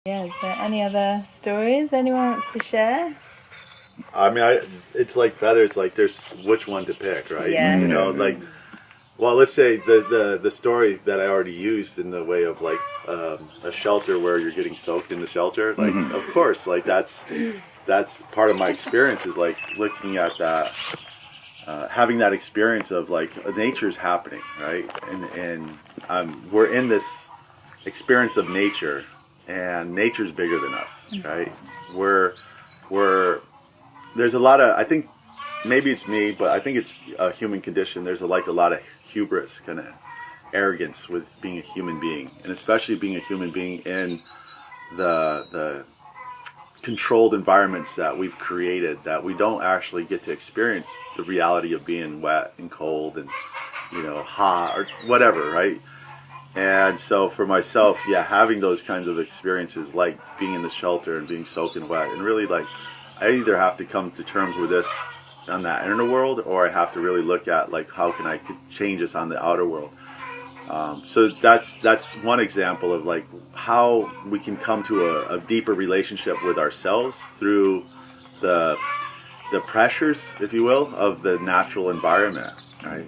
Yeah, is there any other stories anyone wants to share? I mean, it's like feathers. Like, there's which one to pick, right? Yeah. You know, like, well, let's say the story that I already used in the way of like a shelter where you're getting soaked in the shelter. Like, of course, like that's part of my experience is like looking at that, having that experience of like nature's happening, right? And we're in this experience of nature, and nature's bigger than us, right? We're there's a lot of, I think maybe it's me, but I think it's a human condition. There's a lot of hubris, kind of arrogance with being a human being, and especially being a human being in the controlled environments that we've created, that we don't actually get to experience the reality of being wet and cold and, you know, hot or whatever, right? And so for myself, yeah, having those kinds of experiences, like being in the shelter and being soaking wet, and really like, I either have to come to terms with this on that inner world, or I have to really look at like, how can I change this on the outer world? So that's one example of like how we can come to a deeper relationship with ourselves through the pressures, if you will, of the natural environment, right?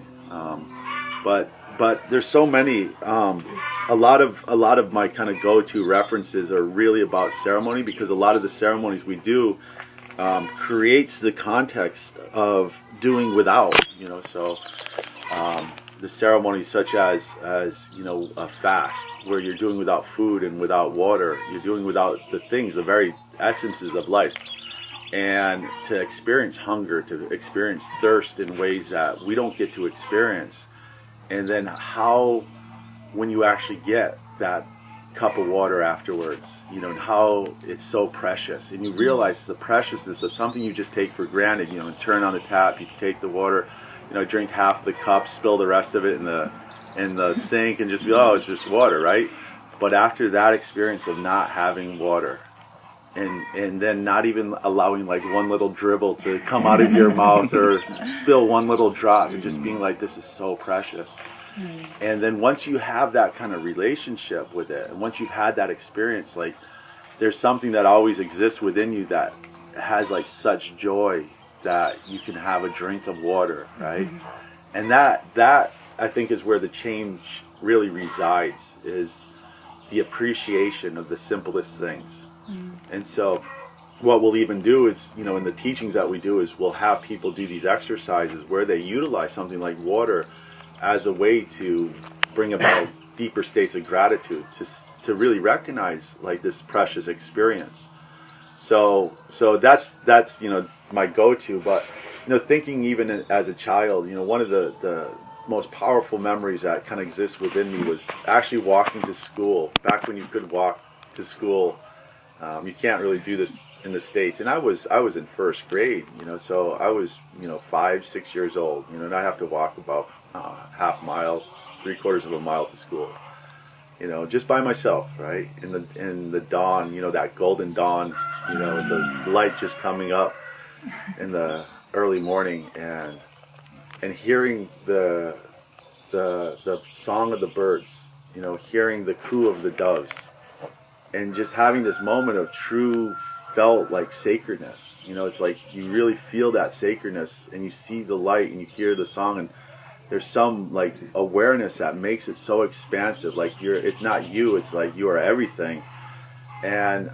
But there's so many. A lot of my kind of go-to references are really about ceremony, because a lot of the ceremonies we do creates the context of doing without. You know, so. The ceremonies such as you know, a fast, where you're doing without food and without water, you're doing without the things, the very essences of life, and to experience hunger, to experience thirst in ways that we don't get to experience, and then how, when you actually get that cup of water afterwards, you know, and how it's so precious, and you realize the preciousness of something you just take for granted. You know, and turn on the tap, you can take the water, you know, drink half the cup, spill the rest of it in the sink, and just be, oh, it's just water, right? But after that experience of not having water, and then not even allowing like one little dribble to come out of your mouth or spill one little drop, and just being like, this is so precious. And then once you have that kind of relationship with it, and once you've had that experience, like, there's something that always exists within you that has like such joy, that you can have a drink of water, right? And that I think is where the change really resides, is the appreciation of the simplest things. And so what we'll even do is, you know, in the teachings that we do, is we'll have people do these exercises where they utilize something like water as a way to bring about deeper states of gratitude, to really recognize like this precious experience. So that's you know, my go-to. But, you know, thinking even as a child, you know, one of the most powerful memories that kind of exists within me was actually walking to school. Back when you could walk to school, you can't really do this in the States. And I was in first grade, you know, so I was, you know, 5-6 years old, you know, and I have to walk about half mile, 3/4 of a mile to school, you know, just by myself, right? In the dawn, you know, that golden dawn, you know, the light just coming up in the early morning, and hearing the song of the birds, you know, hearing the coo of the doves, and just having this moment of true felt like sacredness. You know, it's like you really feel that sacredness, and you see the light, and you hear the song, and there's some like awareness that makes it so expansive. Like it's not you, it's like you are everything, and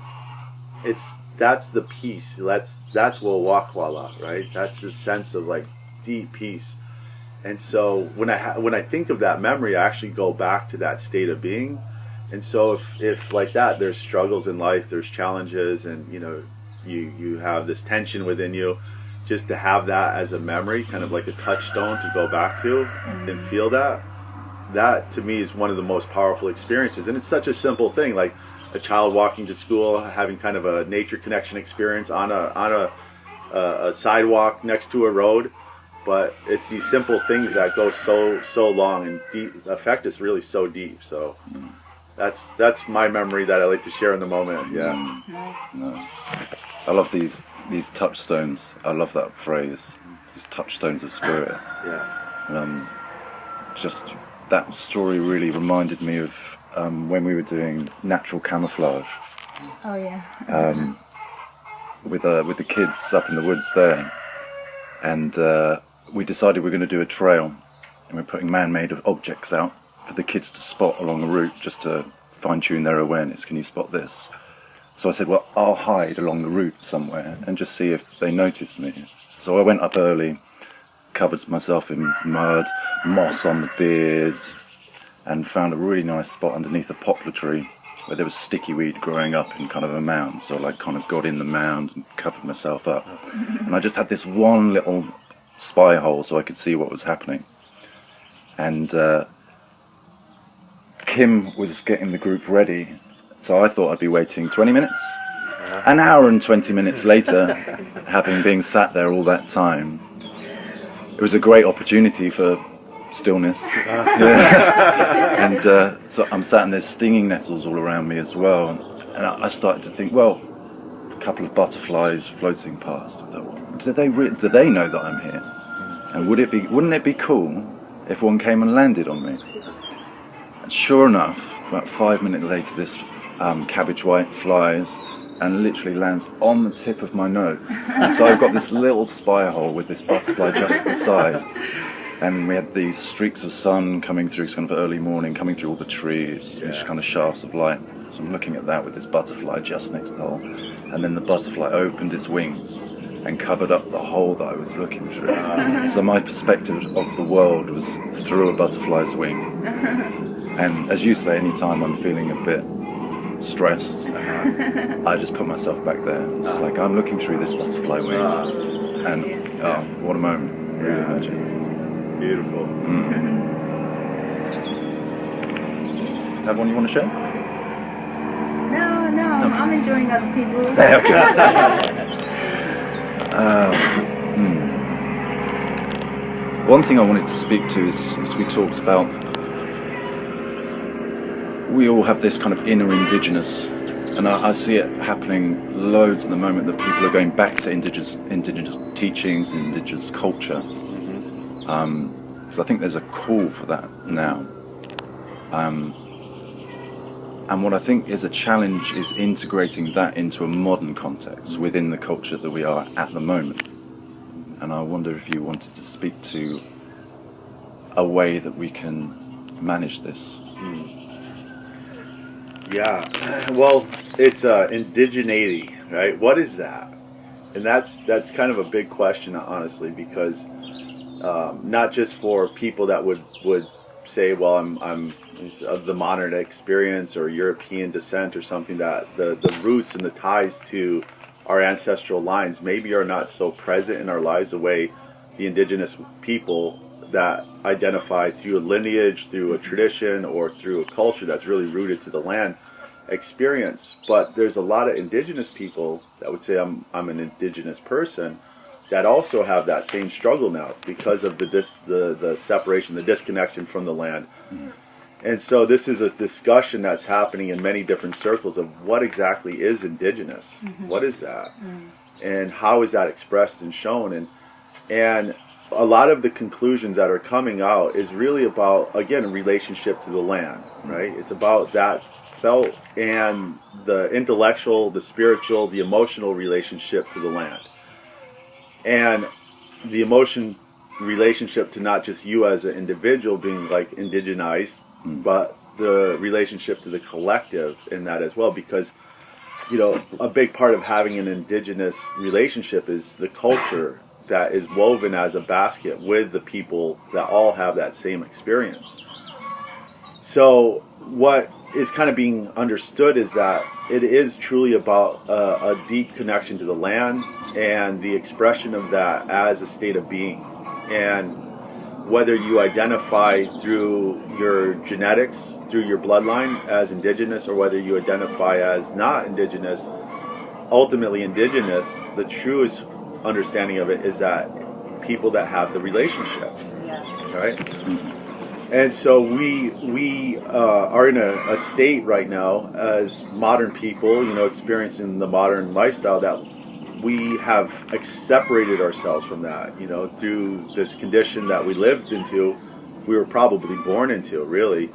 that's the peace. That's Wakwala, right? That's a sense of like deep peace. And so when I think of that memory, I actually go back to that state of being. And so if like that, there's struggles in life, there's challenges, and you know, you have this tension within you, just to have that as a memory, kind of like a touchstone to go back to and feel that to me is one of the most powerful experiences. And it's such a simple thing, like a child walking to school, having kind of a nature connection experience on a sidewalk next to a road. But it's these simple things that go so long and deep, affect us really so deep. So that's my memory that I like to share in the moment. Yeah. No. I love these touchstones. I love that phrase. These touchstones of spirit. Yeah. Just that story really reminded me of when we were doing natural camouflage Oh yeah. with the kids up in the woods there, and we decided we're going to do a trail, and we're putting man-made objects out for the kids to spot along the route, just to fine-tune their awareness. Can you spot this? So I said, well, I'll hide along the route somewhere and just see if they notice me. So I went up early, covered myself in mud, moss on the beard, and found a really nice spot underneath a poplar tree where there was sticky weed growing up in kind of a mound. So I kind of got in the mound and covered myself up. And I just had this one little spy hole so I could see what was happening. And Kim was getting the group ready, so I thought I'd be waiting 20 minutes. An hour and 20 minutes later, having been sat there all that time, it was a great opportunity for stillness. And so I'm sat and there's stinging nettles all around me as well. And I started to think, well, a couple of butterflies floating past. Do they know that I'm here? And wouldn't it be cool if one came and landed on me? And sure enough, about 5 minutes later, this cabbage white flies and literally lands on the tip of my nose. And so I've got this little spy hole with this butterfly just beside. And we had these streaks of sun coming through, kind of early morning, coming through all the trees, which kind of shafts of light. So I'm looking at that with this butterfly just next to the hole. And then the butterfly opened its wings and covered up the hole that I was looking through. So my perspective of the world was through a butterfly's wing. And as you say, anytime I'm feeling a bit stressed, I just put myself back there. It's like I'm looking through this butterfly wing. And what a moment. Really magic. Beautiful. Have one you want to share? No, I'm enjoying other people's. One thing I wanted to speak to is we talked about, we all have this kind of inner indigenous, and I see it happening loads at the moment, that people are going back to indigenous teachings and indigenous culture. Because I think there's a call for that now. And what I think is a challenge is integrating that into a modern context within the culture that we are at the moment. And I wonder if you wanted to speak to a way that we can manage this. Yeah, well, it's indigeneity, right? What is that? And that's kind of a big question, honestly, because not just for people that would say, well, I'm of the modern experience or European descent or something, that the roots and the ties to our ancestral lines maybe are not so present in our lives the way the indigenous people that identify through a lineage, through a tradition, or through a culture that's really rooted to the land experience. But there's a lot of indigenous people that would say I'm an indigenous person that also have that same struggle now because of the separation, the disconnection from the land. And so this is a discussion that's happening in many different circles of what exactly is indigenous. What is that? And how is that expressed and shown? And a lot of the conclusions that are coming out is really about, again, relationship to the land, right? It's about that felt and the intellectual, the spiritual, the emotional relationship to the land. And the emotion relationship to not just you as an individual being like indigenized, but the relationship to the collective in that as well. Because, you know, a big part of having an indigenous relationship is the culture that is woven as a basket with the people that all have that same experience. So what is kind of being understood is that it is truly about a deep connection to the land and the expression of that as a state of being. And whether you identify through your genetics, through your bloodline as indigenous, or whether you identify as not indigenous, ultimately indigenous, the truest understanding of it is that people that have the relationship, right? And so we are in a state right now as modern people, you know, experiencing the modern lifestyle, that we have separated ourselves from that, you know, through this condition that we lived into, we were probably born into, really.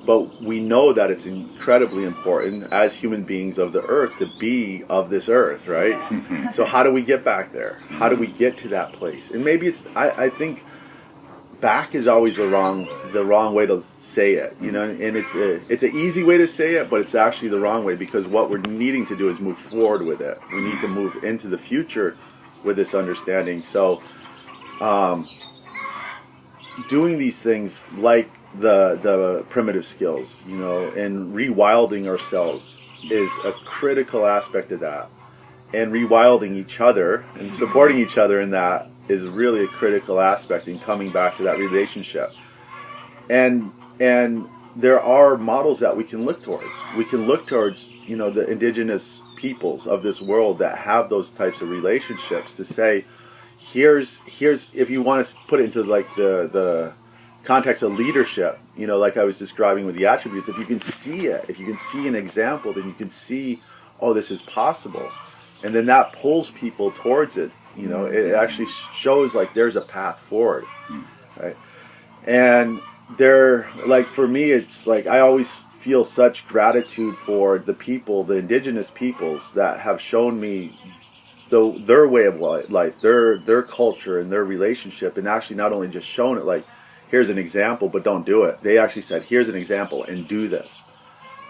but we know that it's incredibly important as human beings of the earth to be of this earth, right? So how do we get back there? How do we get to that place? And maybe it's, I think back is always the wrong way to say it, you know, and it's an easy way to say it, but it's actually the wrong way, because what we're needing to do is move forward with it. We need to move into the future with this understanding. So doing these things like the primitive skills, you know, and rewilding ourselves is a critical aspect of that. And rewilding each other and supporting each other in that is really a critical aspect in coming back to that relationship. And there are models that we can look towards. We can look towards, you know, the indigenous peoples of this world that have those types of relationships to say, here's if you want to put it into like the context of leadership, you know, like I was describing with the attributes, if you can see it, if you can see an example, then you can see, oh, this is possible. And then that pulls people towards it. You know, it actually shows like there's a path forward, right? And there, like for me, it's like I always feel such gratitude for the people, the indigenous peoples that have shown me their way of life, their culture and their relationship, and actually not only just shown it like, here's an example, but don't do it. They actually said, here's an example and do this.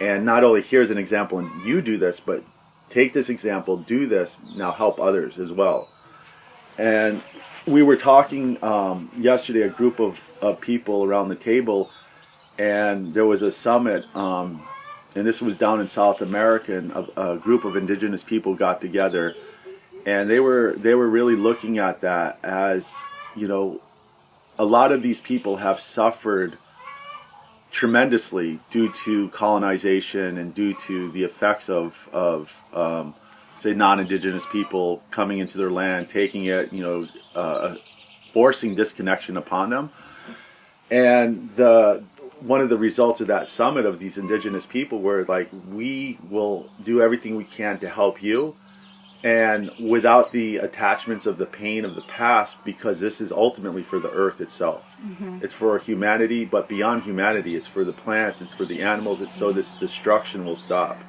And not only here's an example and you do this, but take this example, do this, now help others as well. And we were talking yesterday, a group of people around the table, and there was a summit, and this was down in South America, and a group of indigenous people got together, and they were really looking at that as, you know, a lot of these people have suffered tremendously due to colonization and due to the effects of say non-indigenous people coming into their land, taking it, you know, forcing disconnection upon them. And one of the results of that summit of these indigenous people were like, we will do everything we can to help you, and without the attachments of the pain of the past, because this is ultimately for the earth itself. Mm-hmm. It's for humanity, but beyond humanity, it's for the plants, it's for the animals, it's so this destruction will stop.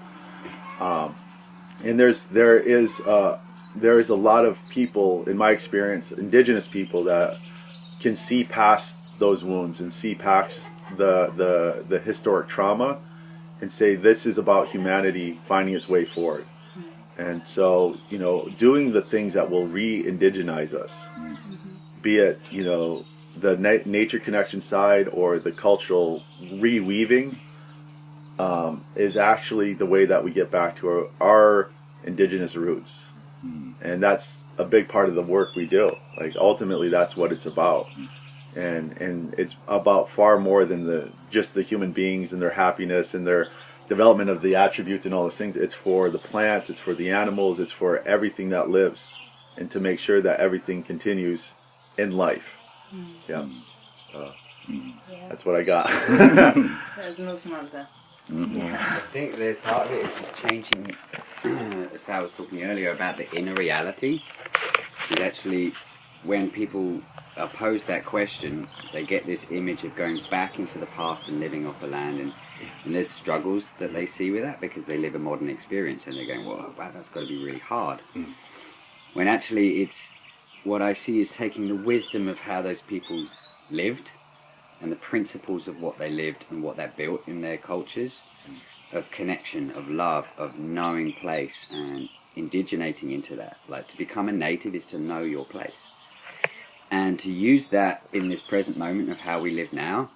And there is a lot of people, in my experience, indigenous people, that can see past those wounds and see past the historic trauma and say, this is about humanity finding its way forward. And so, you know, doing the things that will re-indigenize us, be it, you know, the nature connection side or the cultural reweaving, is actually the way that we get back to our indigenous roots. And that's a big part of the work we do. Like, ultimately, that's what it's about. And it's about far more than just the human beings and their happiness and their development of the attributes and all those things. It's for the plants, it's for the animals, it's for everything that lives, and to make sure that everything continues in life. Yeah. That's what I got. That was an awesome answer. I think there's part of it is just changing, as Sal was talking earlier about the inner reality, is actually when people are posed that question, they get this image of going back into the past and living off the land, and there's struggles that they see with that because they live a modern experience, and they're going, well, wow, that's got to be really hard. When actually it's, what I see is taking the wisdom of how those people lived and the principles of what they lived and what they built in their cultures, of connection, of love, of knowing place, and indigenating into that. Like, to become a native is to know your place. And to use that in this present moment of how we live now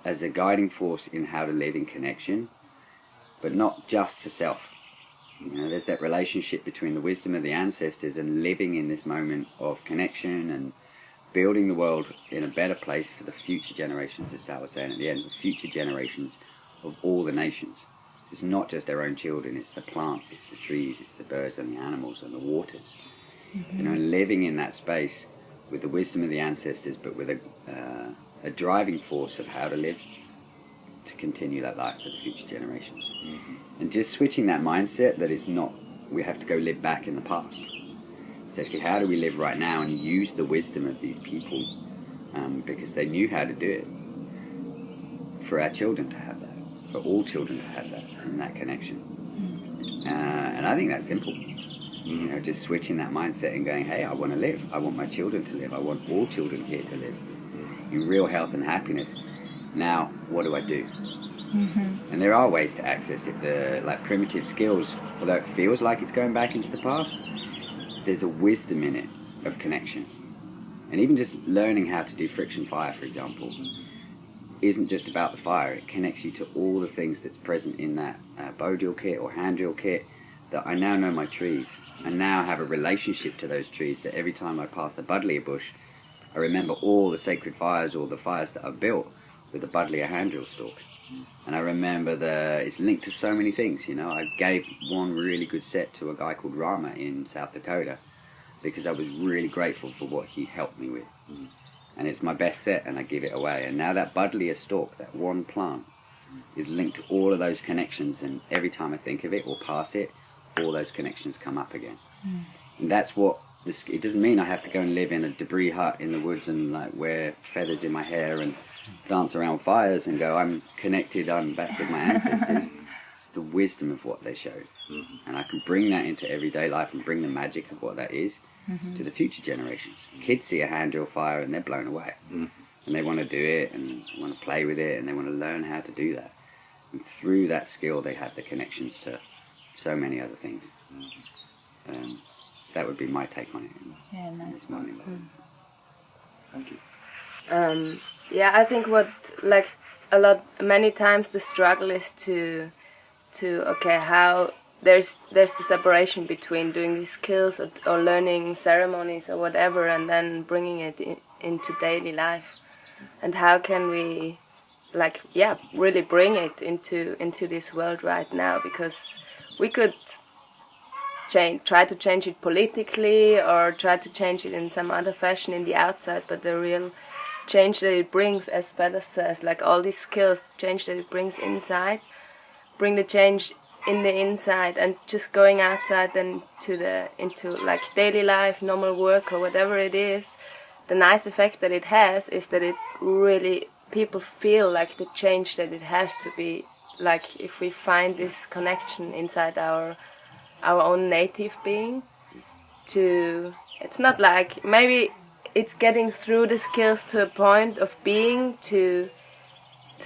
as a guiding force in how to live in connection, but not just for self. You know, there's that relationship between the wisdom of the ancestors and living in this moment of connection and building the world in a better place for the future generations, as Sal was saying at the end, the future generations of all the nations. It's not just our own children, it's the plants, it's the trees, it's the birds and the animals and the waters. You know, living in that space with the wisdom of the ancestors, but with a driving force of how to live to continue that life for the future generations. And just switching that mindset that it's not, we have to go live back in the past. It's actually, how do we live right now and use the wisdom of these people, because they knew how to do it, for our children to have that. for all children to have that and that connection. And I think that's simple. You know, just switching that mindset and going, hey, I want to live. I want my children to live. I want all children here to live in real health and happiness. Now, what do I do? And there are ways to access it. The like primitive skills, although it feels like it's going back into the past, there's a wisdom in it of connection. And even just learning how to do friction fire, for example, isn't just about the fire. It connects you to all the things that's present in that bow drill kit or hand drill kit, that I now know my trees. I now have a relationship to those trees, that every time I pass a buddleia bush, I remember all the sacred fires or the fires that I've built with a buddleia hand drill stalk. And I remember it's linked to so many things, you know. I gave one really good set to a guy called Rama in South Dakota because I was really grateful for what he helped me with. And it's my best set, and I give it away. And now that buddleia stalk, that one plant, is linked to all of those connections, and every time I think of it or pass it, all those connections come up again. And that's what it doesn't mean I have to go and live in a debris hut in the woods and like wear feathers in my hair and dance around fires and go, I'm connected, I'm back with my ancestors. It's the wisdom of what they showed. And I can bring that into everyday life and bring the magic of what that is to the future generations. Kids see a hand drill fire and they're blown away. And they want to do it and want to play with it and they want to learn how to do that. And through that skill they have the connections to so many other things. That would be my take on it. Yeah, nice. This morning. Thank you. Yeah, I think many times the struggle is to okay, how there's the separation between doing these skills or learning ceremonies or whatever and then bringing it into daily life, and how can we really bring it into this world right now, because we could try to change it politically or try to change it in some other fashion in the outside, but the real change that it brings, as Feather says, like all these skills, change that it brings inside, bring the change in the inside, and just going outside and into like daily life, normal work or whatever it is, the nice effect that it has is that it really, people feel like the change that it has to be, like if we find this connection inside our own native being, it's not like, maybe it's getting through the skills to a point of being to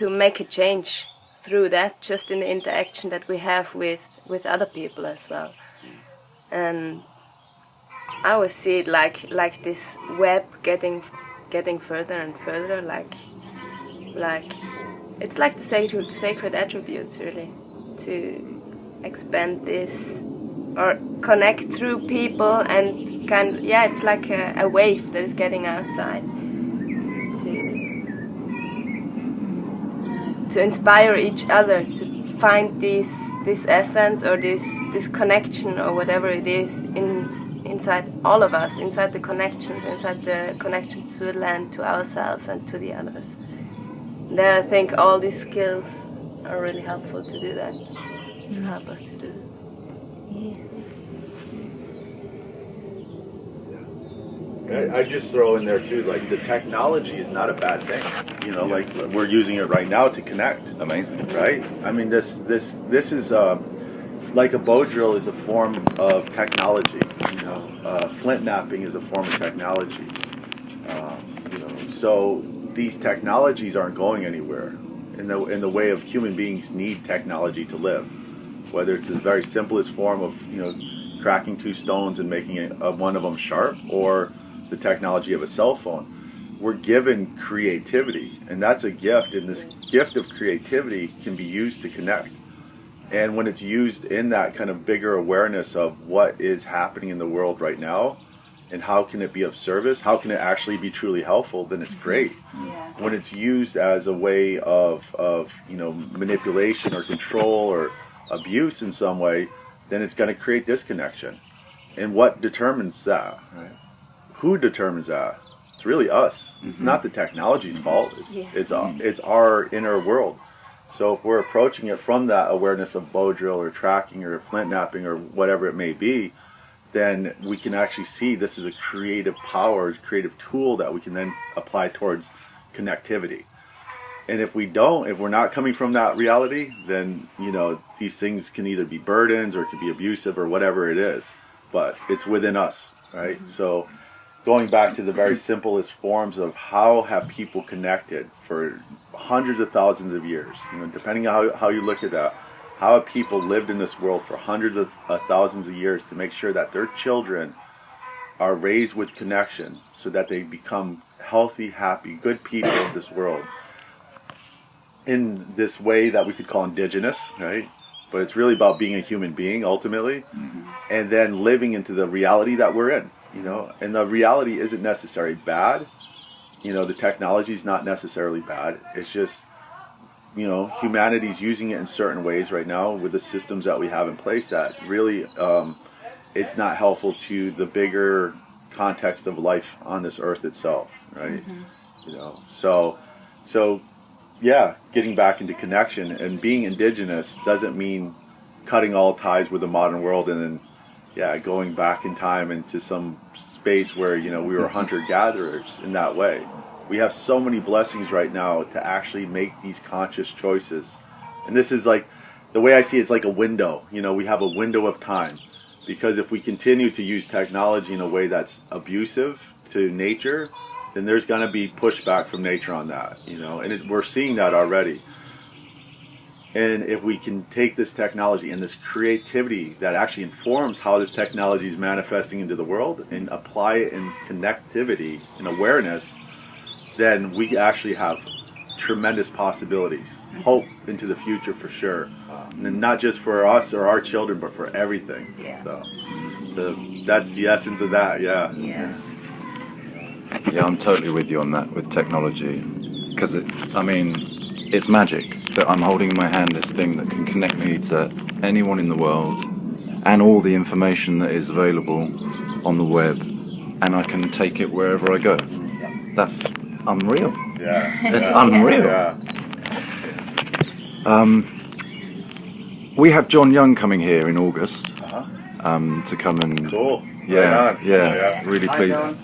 make a change through that, just in the interaction that we have with other people as well. And I always see it like this web getting further and further, like it's like the sacred attributes, really, to expand this or connect through people, and it's like a wave that is getting outside to inspire each other to find this essence or this connection or whatever it is inside all of us, inside the connections to the land, to ourselves and to the others. There I think all these skills are really helpful to do that, to help us to do that. I just throw in there too, like the technology is not a bad thing. You know, like we're using it right now to connect. Amazing. Right? I mean, this is like a bow drill is a form of technology. You know, flint knapping is a form of technology. You know, so these technologies aren't going anywhere. In the way of human beings need technology to live. Whether it's the very simplest form of, you know, cracking two stones and making one of them sharp, or the technology of a cell phone. We're given creativity, and that's a gift, and this gift of creativity can be used to connect. And when it's used in that kind of bigger awareness of what is happening in the world right now and how can it be of service, how can it actually be truly helpful, then it's great. Yeah. When it's used as a way of you know, manipulation or control or abuse in some way, then it's going to create disconnection. And what determines that? Right. Who determines that? It's really us. It's not the technology's fault. It's our inner world. So if we're approaching it from that awareness of bow drill or tracking or flint knapping or whatever it may be, then we can actually see this is a creative power, creative tool that we can then apply towards connectivity. And if we're not coming from that reality, then, you know, these things can either be burdens or it could be abusive or whatever it is. But it's within us, right? So going back to the very simplest forms of how have people connected for hundreds of thousands of years, you know, depending on how you look at that, how have people lived in this world for hundreds of thousands of years to make sure that their children are raised with connection so that they become healthy, happy, good people of this world in this way that we could call indigenous, right? But it's really about being a human being ultimately, and then living into the reality that we're in, you know. And the reality isn't necessarily bad, you know. The technology is not necessarily bad. It's just, you know, humanity's using it in certain ways right now with the systems that we have in place that really, it's not helpful to the bigger context of life on this earth itself, right? You know, so yeah, getting back into connection and being indigenous doesn't mean cutting all ties with the modern world and then, yeah, going back in time into some space where, you know, we were hunter-gatherers in that way. We have so many blessings right now to actually make these conscious choices. And this is like, the way I see it's like a window. You know, we have a window of time. Because if we continue to use technology in a way that's abusive to nature, then there's going to be pushback from nature on that, you know, and we're seeing that already. And if we can take this technology and this creativity that actually informs how this technology is manifesting into the world and apply it in connectivity and awareness, then we actually have tremendous possibilities, hope into the future for sure. And not just for us or our children, but for everything. Yeah. So that's the essence of that, yeah. Yeah, I'm totally with you on that with technology, because it's magic that I'm holding in my hand this thing that can connect me to anyone in the world and all the information that is available on the web, and I can take it wherever I go. That's unreal. Yeah. It's unreal. Yeah. We have Jon Young coming here in August to come and... Cool. Yeah, Right on. yeah, really Hi, pleased. Jon.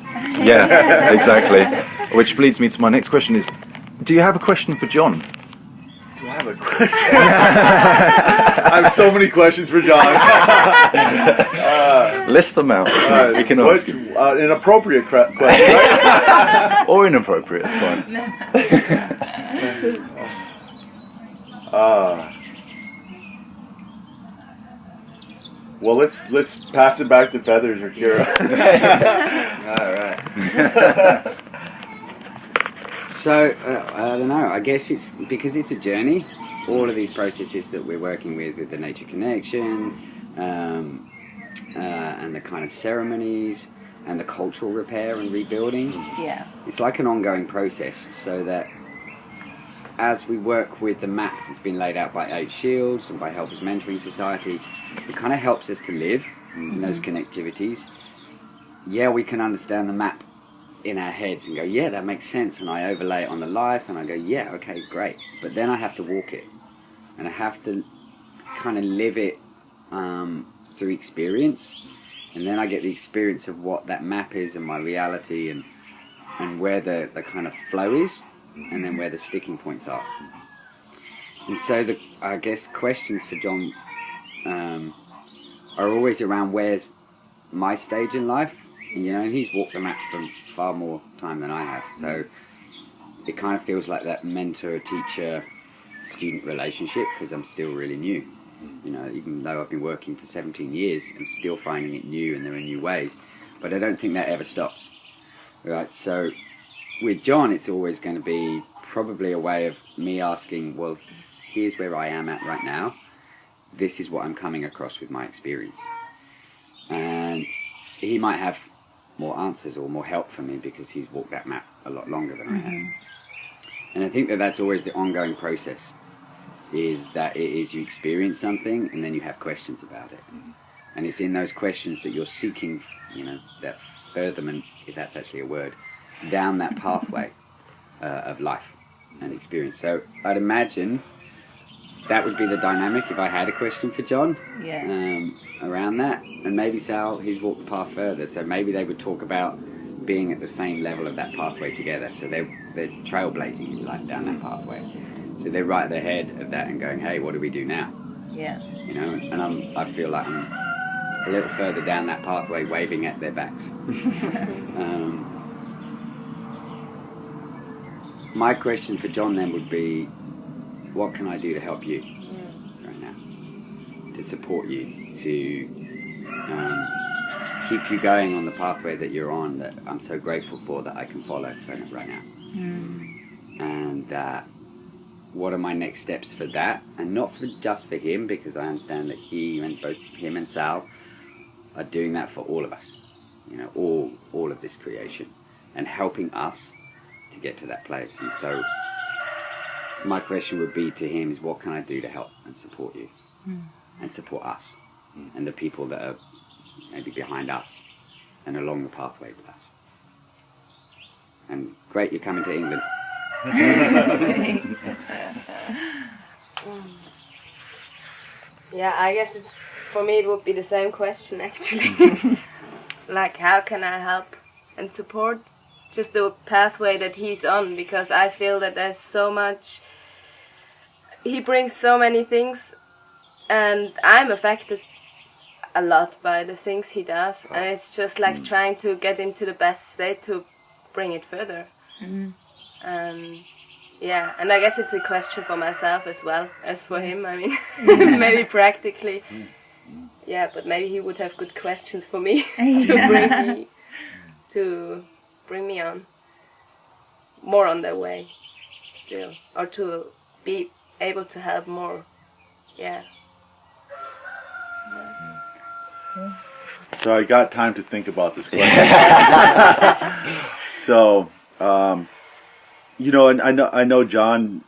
Yeah, exactly. Which leads me to my next question is, do you have a question for Jon? Do I have a question? I have so many questions for Jon. List them out. We can ask him. An appropriate question, right? Or inappropriate, it's fine. Well, let's pass it back to Feathers or Kira. All right. So, I don't know. I guess it's because it's a journey. All of these processes that we're working with the nature connection, and the kind of ceremonies, and the cultural repair and rebuilding. Yeah. It's like an ongoing process, so that as we work with the map that's been laid out by 8 Shields and by Helpers Mentoring Society, it kind of helps us to live in those connectivities. Yeah, we can understand the map in our heads and go, yeah, that makes sense, and I overlay it on the life and I go, yeah, okay, great. But then I have to walk it, and I have to kind of live it through experience, and then I get the experience of what that map is and my reality and where the kind of flow is, and then where the sticking points are. And so I guess questions for Jon are always around where's my stage in life, and he's walked the map for far more time than I have, so it kind of feels like that mentor-teacher-student relationship, because I'm still really new. Even though I've been working for 17 years, I'm still finding it new, and there are new ways, but I don't think that ever stops. Right, so with Jon, it's always going to be probably a way of me asking, well, here's where I am at right now. This is what I'm coming across with my experience. And he might have more answers or more help for me because he's walked that map a lot longer than I have. And I think that's always the ongoing process, is that it is you experience something and then you have questions about it. And it's in those questions that you're seeking, that furtherment, if that's actually a word, down that pathway of life and experience. So I'd imagine that would be the dynamic if I had a question for Jon around that. And maybe Sal, he's walked the path further, so maybe they would talk about being at the same level of that pathway together. So they're trailblazing like down that pathway. So they're right ahead of that and going, hey, what do we do now? Yeah. You know, and I feel like I'm a little further down that pathway, waving at their backs. My question for Jon then would be, what can I do to help you right now? To support you, to keep you going on the pathway that you're on, that I'm so grateful for, that I can follow right now. And what are my next steps for that? And not just for him, because I understand that both him and Sal are doing that for all of us. You know, all of this creation, and helping us to get to that place. And so my question would be to him is, what can I do to help and support you and support us and the people that are maybe behind us and along the pathway with us? And great, you're coming to England. Yeah, I guess for me it would be the same question actually. Like, how can I help and support just the pathway that he's on? Because I feel that there's so much, he brings so many things, and I'm affected a lot by the things he does, and it's just like trying to get into the best state to bring it further. Yeah, and I guess it's a question for myself as well as for him. I mean, maybe practically. Yeah, but maybe he would have good questions for me to bring me on more on their way still, or to be able to help more. Yeah. So I got time to think about this question. So, you know, and I know John's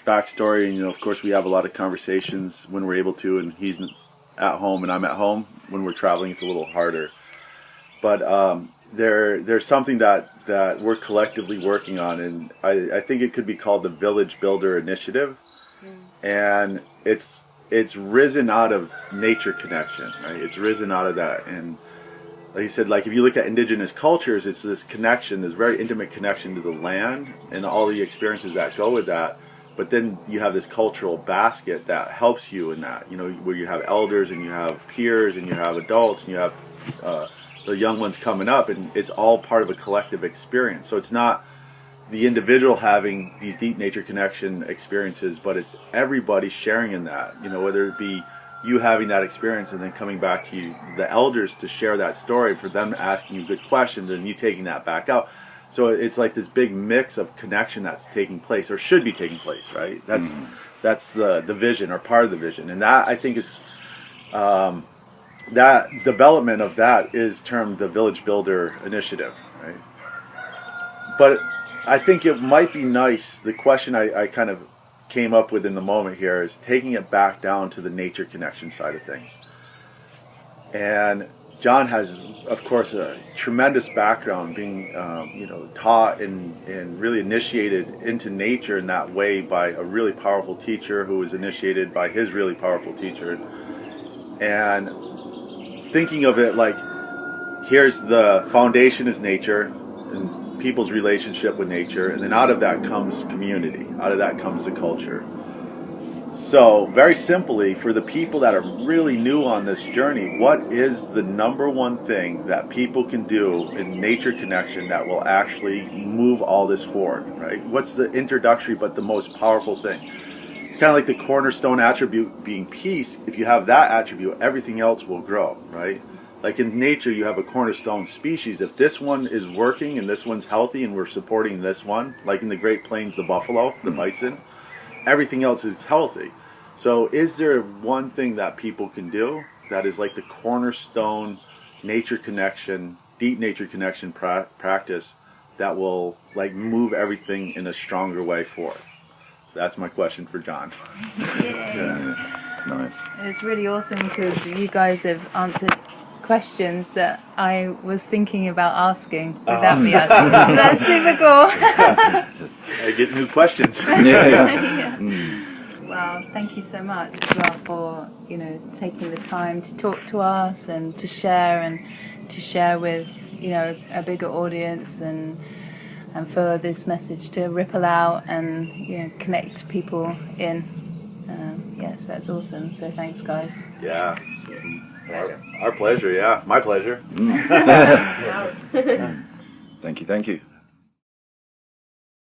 backstory, and you know, of course, we have a lot of conversations when we're able to, and he's at home and I'm at home. When we're traveling, it's a little harder. But there's something that we're collectively working on, and I think it could be called the Village Builder Initiative, and it's risen out of nature connection, right? It's risen out of that, and like you said, like if you look at indigenous cultures, it's this connection, this very intimate connection to the land and all the experiences that go with that. But then you have this cultural basket that helps you in that, you know, where you have elders and you have peers and you have adults and you have the young ones coming up, and it's all part of a collective experience. So it's not the individual having these deep nature connection experiences, but it's everybody sharing in that, you know, whether it be you having that experience and then coming back to you, the elders, to share that story, for them asking you good questions and you taking that back out. So it's like this big mix of connection that's taking place, or should be taking place, right? That's the vision, or part of the vision. And that, I think, is that development of that is termed the Village Builder Initiative, right? But I think it might be nice, the question I kind of came up with in the moment here is taking it back down to the nature connection side of things. And Jon has, of course, a tremendous background, being you know, taught and really initiated into nature in that way by a really powerful teacher who was initiated by his really powerful teacher. And thinking of it like, here's the foundation is nature and people's relationship with nature, and then out of that comes community, out of that comes the culture. So very simply, for the people that are really new on this journey, what is the number one thing that people can do in nature connection that will actually move all this forward, right? What's the introductory but the most powerful thing? It's kind of like the cornerstone attribute being peace. If you have that attribute, everything else will grow, right? Like in nature, you have a cornerstone species. If this one is working and this one's healthy and we're supporting this one, like in the Great Plains, the buffalo, the bison, everything else is healthy. So is there one thing that people can do that is like the cornerstone nature connection, deep nature connection practice that will like move everything in a stronger way forward? So that's my question for Jon. Yeah. Nice. It's really awesome because you guys have answered questions that I was thinking about asking without me asking. So that's super cool. I get new questions. Well, thank you so much as well for, you know, taking the time to talk to us and to share with, you know, a bigger audience, and and for this message to ripple out and connect people in. Yes, that's awesome. So thanks, guys. Yeah. Our pleasure, yeah. My pleasure. Thank you.